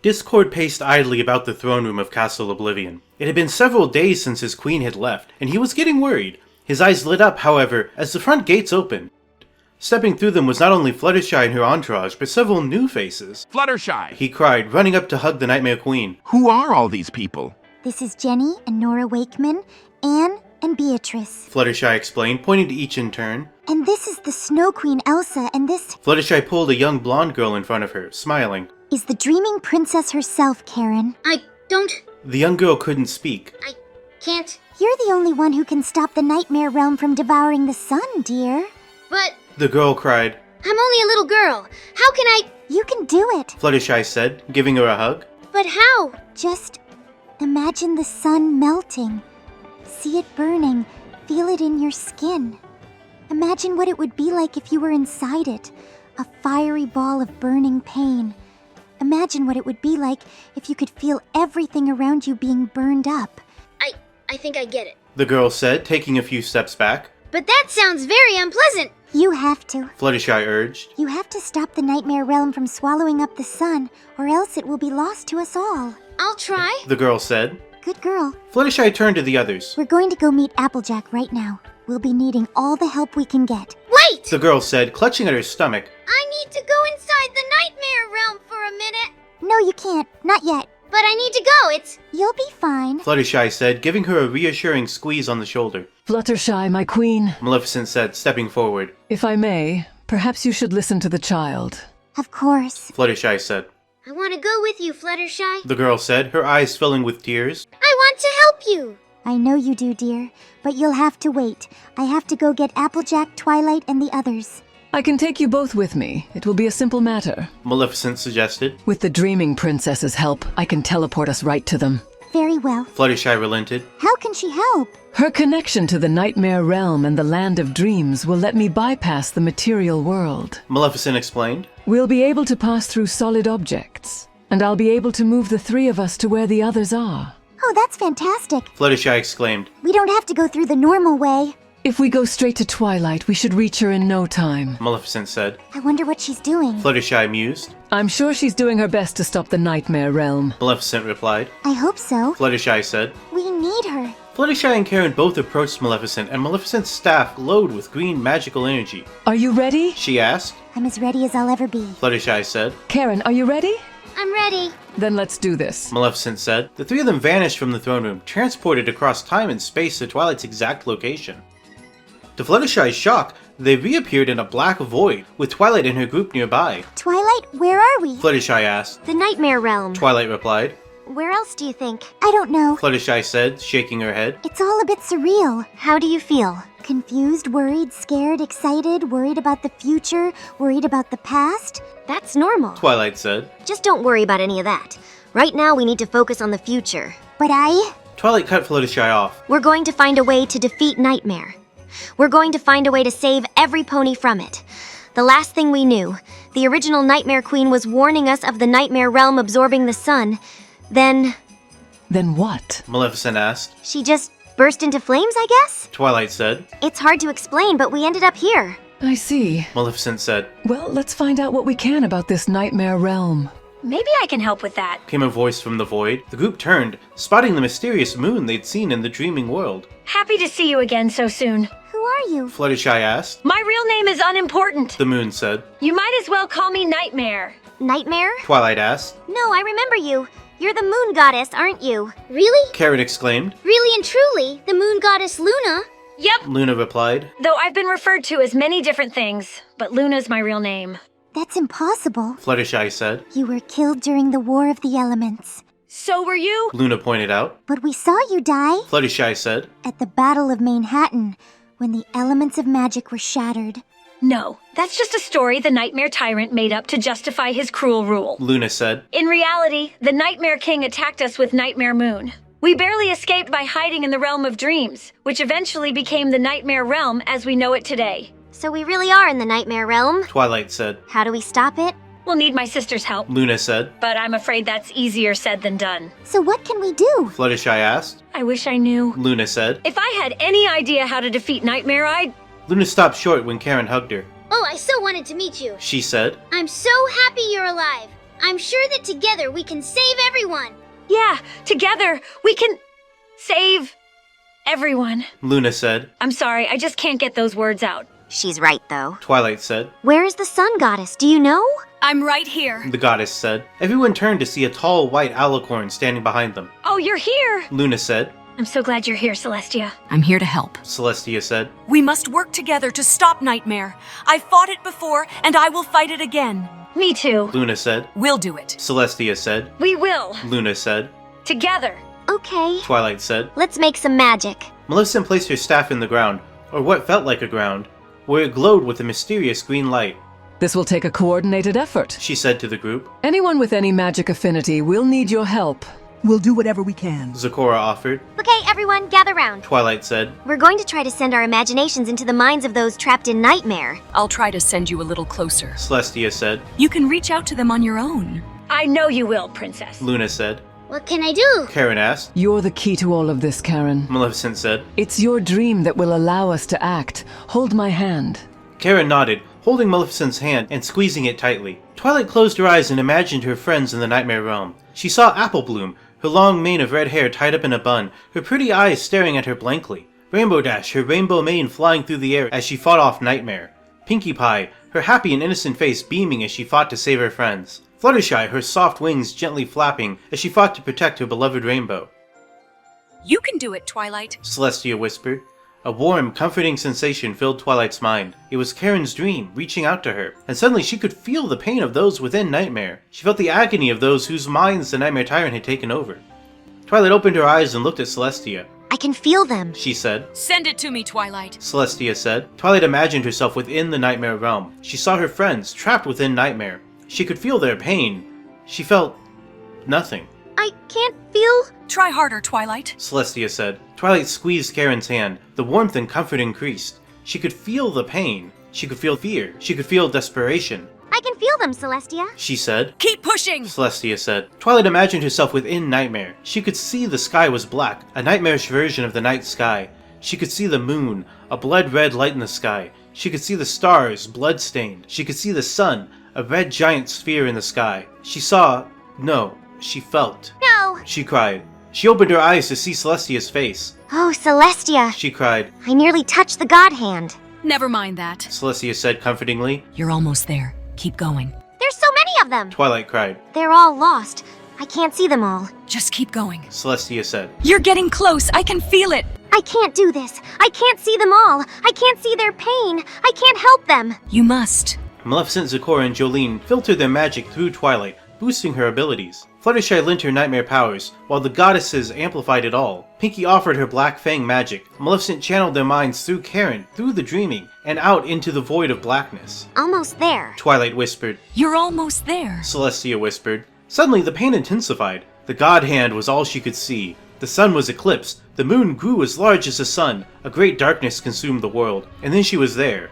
Discord paced idly about the throne room of Castle Oblivion. It had been several days since his queen had left, and he was getting worried. His eyes lit up, however, as the front gates opened. Stepping through them was not only Fluttershy and her entourage, but several new faces. Fluttershy! He cried, running up to hug the Nightmare Queen. Who are all these people? This is Jenny and Nora Wakeman, Anne and Beatrice. Fluttershy explained, pointing to each in turn. And this is the Snow Queen Elsa, and this Fluttershy pulled a young blonde girl in front of her, smiling. is the dreaming princess herself, Karen. I don't... The young girl couldn't speak. I can't... You're the only one who can stop the Nightmare Realm from devouring the sun, dear. But... The girl cried. I'm only a little girl. How can I... You can do it. Fluttershy said, giving her a hug. But how? Just imagine the sun melting. See it burning. Feel it in your skin. Imagine what it would be like if you were inside it. A fiery ball of burning pain. Imagine what it would be like if you could feel everything around you being burned up. I think I get it. The girl said, taking a few steps back. But that sounds very unpleasant. You have to. Fluttershy urged. You have to stop the Nightmare Realm from swallowing up the sun, or else it will be lost to us all. I'll try. The girl said. Good girl. Fluttershy turned to the others. We're going to go meet Applejack right now. We'll be needing all the help we can get. Wait! The girl said, clutching at her stomach. I need to go inside the Nightmare Realm for a minute. No, you can't. Not yet. But I need to go. You'll be fine. Fluttershy said, giving her a reassuring squeeze on the shoulder. Fluttershy, my queen. Maleficent said, stepping forward. If I may, perhaps you should listen to the child. Of course. Fluttershy said. I want to go with you, Fluttershy. The girl said, her eyes filling with tears. I want to help you. I know you do, dear, but you'll have to wait. I have to go get Applejack, Twilight, and the others. I can take you both with me. It will be a simple matter. Maleficent suggested. With the Dreaming Princess's help, I can teleport us right to them. Very well. Fluttershy relented. How can she help? Her connection to the Nightmare Realm and the Land of Dreams will let me bypass the material world. Maleficent explained. We'll be able to pass through solid objects, and I'll be able to move the three of us to where the others are. Oh, that's fantastic. Fluttershy exclaimed. We don't have to go through the normal way. If we go straight to Twilight, we should reach her in no time. Maleficent said. I wonder what she's doing. Fluttershy mused. I'm sure she's doing her best to stop the Nightmare Realm. Maleficent replied. I hope so. Fluttershy said. We need her. Fluttershy and Karen both approached Maleficent, and Maleficent's staff glowed with green magical energy. Are you ready? She asked. I'm as ready as I'll ever be. Fluttershy said. Karen, are you ready? I'm ready. Then let's do this. Maleficent said. The three of them vanished from the throne room, transported across time and space to Twilight's exact location. To Fluttershy's shock, they reappeared in a black void, with Twilight and her group nearby. Twilight, where are we? Fluttershy asked. The Nightmare Realm. Twilight replied. Where else do you think? I don't know. Fluttershy said, shaking her head. It's all a bit surreal. How do you feel? Confused, worried, scared, excited, worried about the future, worried about the past. That's normal. Twilight said. Just don't worry about any of that. Right now we need to focus on the future. But Twilight cut Fluttershy off. We're going to find a way to defeat Nightmare. We're going to find a way to save every pony from it. The last thing we knew, the original Nightmare Queen was warning us of the Nightmare Realm absorbing the sun. Then what? Maleficent asked. She just burst into flames, I guess? Twilight said. It's hard to explain, but we ended up here. I see. Maleficent said. Well, let's find out what we can about this Nightmare Realm. Maybe I can help with that. Came a voice from the void. The group turned, spotting the mysterious moon they'd seen in the dreaming world. Happy to see you again so soon. who are you? Fluttershy asked. My real name is unimportant. The moon said. You might as well call me Nightmare. Nightmare? Twilight asked. No, I remember you. You're the moon goddess, aren't you? Really? Karen exclaimed. Really and truly, the moon goddess Luna? Yep, Luna replied. though I've been referred to as many different things, but Luna's my real name. That's impossible. Fluttershy said. You were killed during the War of the Elements. So were you? Luna pointed out. But we saw you die Fluttershy said. at the Battle of Manhattan, when the elements of magic were shattered. No, that's just a story the Nightmare Tyrant made up to justify his cruel rule. Luna said. In reality, the Nightmare King attacked us with Nightmare Moon. We barely escaped by hiding in the Realm of Dreams, which eventually became the Nightmare Realm as we know it today. So we really are in the Nightmare Realm? Twilight said. How do we stop it? We'll need my sister's help, Luna said. but I'm afraid that's easier said than done. So what can we do? Fluttershy asked. I wish I knew. Luna said. If I had any idea how to defeat Nightmare, I'd... Luna stopped short when Karen hugged her. Oh, I so wanted to meet you. She said. I'm so happy you're alive. I'm sure that together we can save everyone. Yeah, together we can save everyone. Luna said. I'm sorry, I just can't get those words out. She's right, though. Twilight said. Where is the sun goddess? Do you know? I'm right here. The goddess said. Everyone turned to see a tall white alicorn standing behind them. Oh, you're here! Luna said. I'm so glad you're here, Celestia. I'm here to help. Celestia said. We must work together to stop Nightmare. I fought it before, and I will fight it again. Me too. Luna said. We'll do it. Celestia said. We will. Luna said. Together. Okay. Twilight said. Let's make some magic. Maleficent placed her staff in the ground, or what felt like a ground, where it glowed with a mysterious green light. This will take a coordinated effort. She said to the group. Anyone with any magic affinity will need your help. We'll do whatever we can. Zecora offered. Okay, everyone, gather round. Twilight said. We're going to try to send our imaginations into the minds of those trapped in Nightmare. I'll try to send you a little closer. Celestia said. You can reach out to them on your own. I know you will, Princess. Luna said. What can I do? Karen asked. You're the key to all of this, Karen. Maleficent said. It's your dream that will allow us to act. Hold my hand. Karen nodded, holding Maleficent's hand and squeezing it tightly. Twilight closed her eyes and imagined her friends in the Nightmare Realm. She saw Apple Bloom, her long mane of red hair tied up in a bun, her pretty eyes staring at her blankly. Rainbow Dash, her rainbow mane flying through the air as she fought off Nightmare. Pinkie Pie, her happy and innocent face beaming as she fought to save her friends. Fluttershy, her soft wings gently flapping as she fought to protect her beloved Rainbow. You can do it, Twilight. Celestia whispered. A warm, comforting sensation filled Twilight's mind. It was Karen's dream, reaching out to her, and suddenly she could feel the pain of those within Nightmare. She felt the agony of those whose minds the Nightmare Tyrant had taken over. Twilight opened her eyes and looked at Celestia. I can feel them. She said. Send it to me, Twilight. Celestia said. Twilight imagined herself within the Nightmare Realm. She saw her friends, trapped within Nightmare. She could feel their pain. She felt nothing. I can't feel... Try harder, Twilight. Celestia said. Twilight squeezed Karen's hand. The warmth and comfort increased. She could feel the pain. She could feel fear. She could feel desperation. I can feel them, Celestia. She said. Keep pushing! Celestia said. Twilight imagined herself within Nightmare. She could see the sky was black, a nightmarish version of the night sky. She could see the moon, a blood-red light in the sky. She could see the stars, blood-stained. She could see the sun, a red giant sphere in the sky. She saw... No, she felt. No. She cried. She opened her eyes to see Celestia's face. Oh, Celestia. She cried. I nearly touched the God Hand. Never mind that. Celestia said comfortingly. You're almost there. Keep going. There's so many of them. Twilight cried. They're all lost. I can't see them all. Just keep going. Celestia said. You're getting close. I can feel it. I can't do this. I can't see them all. I can't see their pain. I can't help them. You must. Maleficent, Zecora, and Jolene filtered their magic through Twilight, boosting her abilities. Fluttershy lent her nightmare powers, while the goddesses amplified it all. Pinkie offered her Black Fang magic. Maleficent channeled their minds through Karen, through the dreaming, and out into the void of blackness. Almost there. Twilight whispered. You're almost there. Celestia whispered. Suddenly the pain intensified. The God Hand was all she could see. The sun was eclipsed. The moon grew as large as the sun. A great darkness consumed the world. And then she was there.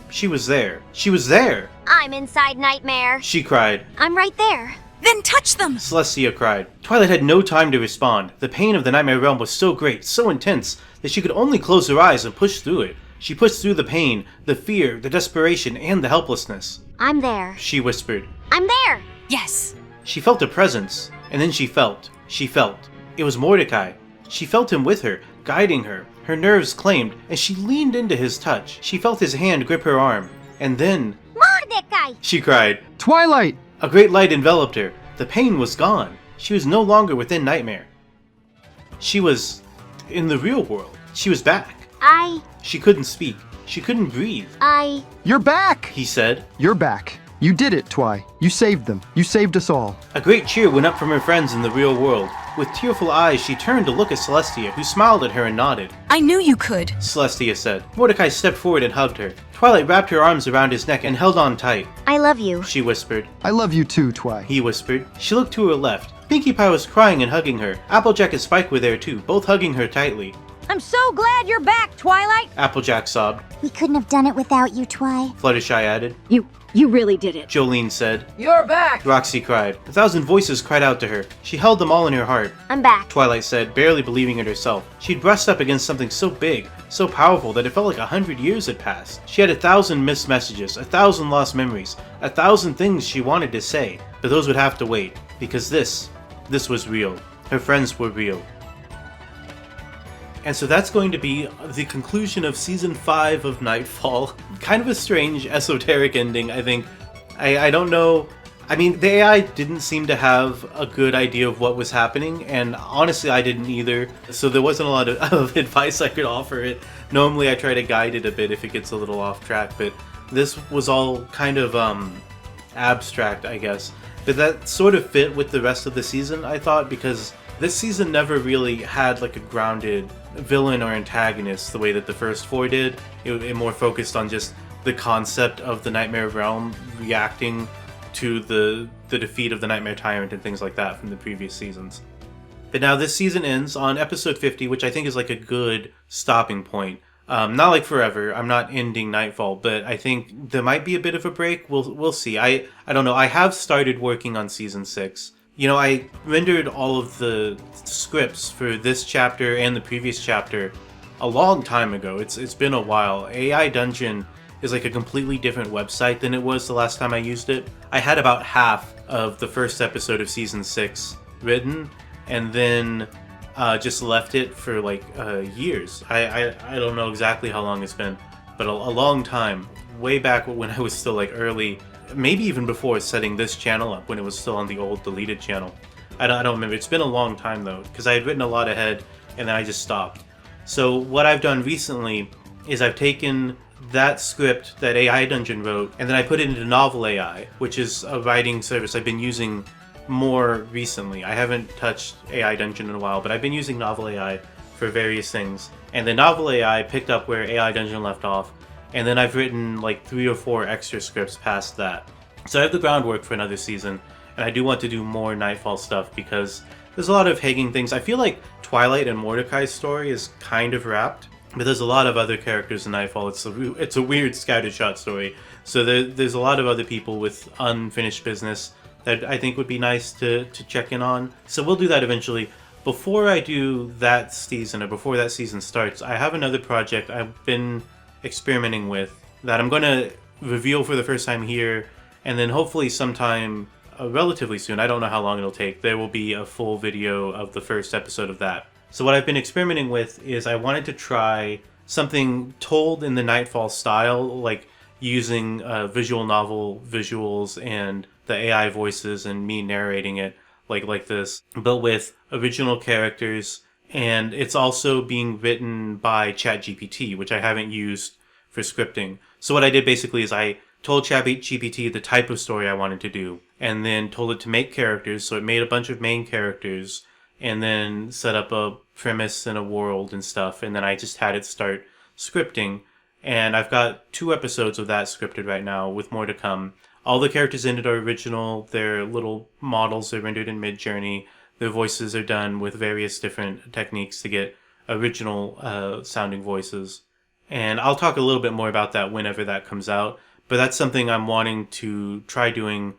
She was there. She was there! I'm inside Nightmare. She cried. I'm right there. Then touch them! Celestia cried. Twilight had no time to respond. The pain of the Nightmare Realm was so great, so intense, that she could only close her eyes and push through it. She pushed through the pain, the fear, the desperation, and the helplessness. I'm there. She whispered. I'm there. Yes. She felt a presence, and then she felt. She felt. It was Mordecai. She felt him with her, guiding her. Her nerves claimed, and she leaned into his touch. She felt his hand grip her arm. And then... Mordecai! She cried. Twilight! A great light enveloped her. The pain was gone. She was no longer within Nightmare. She was... in the real world. She was back. She couldn't speak. She couldn't breathe. You're back! He said. You're back. You did it, Twi. You saved them. You saved us all. A great cheer went up from her friends in the real world. With tearful eyes, she turned to look at Celestia, who smiled at her and nodded. I knew you could. Celestia said. Mordecai stepped forward and hugged her. Twilight wrapped her arms around his neck and held on tight. I love you. She whispered. I love you too, Twi. He whispered. She looked to her left. Pinkie Pie was crying and hugging her. Applejack and Spike were there too, both hugging her tightly. I'm so glad you're back, Twilight. Applejack sobbed. We couldn't have done it without you, Twi. Fluttershy added. You really did it. Jolene said. You're back! Roxy cried. 1,000 voices cried out to her. She held them all in her heart. I'm back. Twilight said, barely believing it herself. She'd brushed up against something so big, so powerful that it felt like 100 years had passed. She had 1,000 missed messages, 1,000 lost memories, 1,000 things she wanted to say, but those would have to wait, because this was real. Her friends were real. And so that's going to be the conclusion of Season 5 of Nightfall. Kind of a strange, esoteric ending, I think. I don't know. I mean, the AI didn't seem to have a good idea of what was happening, and honestly, I didn't either. So there wasn't a lot of advice I could offer it. Normally, I try to guide it a bit if it gets a little off track, but this was all kind of abstract, I guess. But that sort of fit with the rest of the season, I thought, because this season never really had like a grounded villain or antagonist the way that the first 4 did. It more focused on just the concept of the Nightmare Realm reacting to the defeat of the Nightmare Tyrant and things like that from the previous seasons. But now this season ends on episode 50, which I think is like a good stopping point. Not like forever. I'm not ending Nightfall, but I think there might be a bit of a break. We'll see. I don't know. I have started working on season 6. You know, I rendered all of the scripts for this chapter and the previous chapter a long time ago. It's been a while. AI Dungeon is like a completely different website than it was the last time I used it. I had about half of the first episode of season 6 written, and then just left it for like years. I don't know exactly how long it's been, but a long time. Way back when I was still like early, maybe even before setting this channel up, when it was still on the old deleted channel. I don't remember. It's been a long time though, because I had written a lot ahead and then I just stopped. So what I've done recently is I've taken that script that AI Dungeon wrote, and then I put it into Novel AI, which is a writing service I've been using more recently. I haven't touched AI Dungeon in a while, but I've been using Novel AI for various things. And the Novel AI picked up where AI Dungeon left off, and then I've written like 3 or 4 extra scripts past that. So I have the groundwork for another season, and I do want to do more Nightfall stuff because there's a lot of hanging things. I feel like Twilight and Mordecai's story is kind of wrapped, but there's a lot of other characters in Nightfall. It's a weird scattershot story. So there's a lot of other people with unfinished business that I think would be nice to check in on. So we'll do that eventually. Before I do that season, or before that season starts, I have another project I've been experimenting with that I'm going to reveal for the first time here, and then hopefully sometime relatively soon, I don't know how long it'll take, there will be a full video of the first episode of that. So what I've been experimenting with is I wanted to try something told in the Nightfall style, like using visual novel visuals and the AI voices and me narrating it like this, but with original characters, and it's also being written by ChatGPT, which I haven't used for scripting. So what I did basically is I told ChatGPT the type of story I wanted to do, and then told it to make characters, so it made a bunch of main characters, and then set up a premise and a world and stuff, and then I just had it start scripting, and I've got 2 episodes of that scripted right now, with more to come. All the characters in it are original, they're little models, they're rendered in Midjourney, their voices are done with various different techniques to get original sounding voices. And I'll talk a little bit more about that whenever that comes out, but that's something I'm wanting to try doing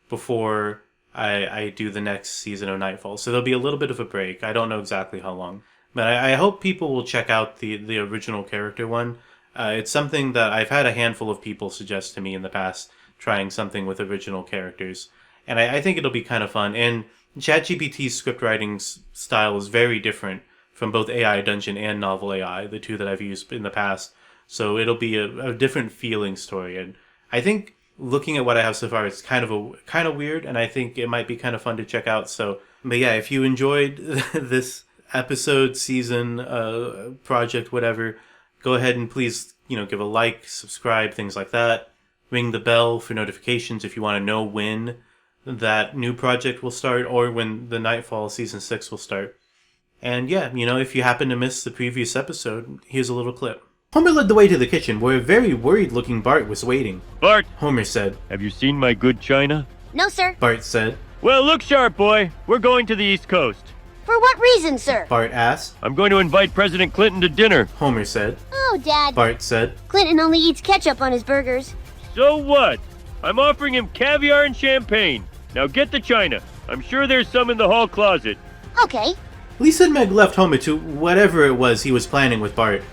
before I do the next season of Nightfall. So there'll be a little bit of a break. I don't know exactly how long. But I hope people will check out the original character one. It's something that I've had a handful of people suggest to me in the past, trying something with original characters. And I think it'll be kind of fun. And ChatGPT's script writing style is very different from both AI Dungeon and Novel AI, the 2 that I've used in the past. So it'll be a different feeling story. And I think looking at what I have so far, it's kind of weird, and I think it might be kind of fun to check out. So, but yeah, if you enjoyed this episode, season, project, whatever, go ahead and please, give a like, subscribe, things like that. Ring the bell for notifications if you want to know when that new project will start, or when the Nightfall season 6 will start. And yeah, if you happen to miss the previous episode, here's a little clip. Homer led the way to the kitchen, where a very worried-looking Bart was waiting. Bart! Homer said. Have you seen my good china? No, sir. Bart said. Well, look sharp, boy. We're going to the East Coast. For what reason, sir? Bart asked. I'm going to invite President Clinton to dinner. Homer said. Oh, Dad. Bart said. Clinton only eats ketchup on his burgers. So what? I'm offering him caviar and champagne. Now get the china. I'm sure there's some in the hall closet. Okay. Lisa and Meg left Homer to whatever it was he was planning with Bart,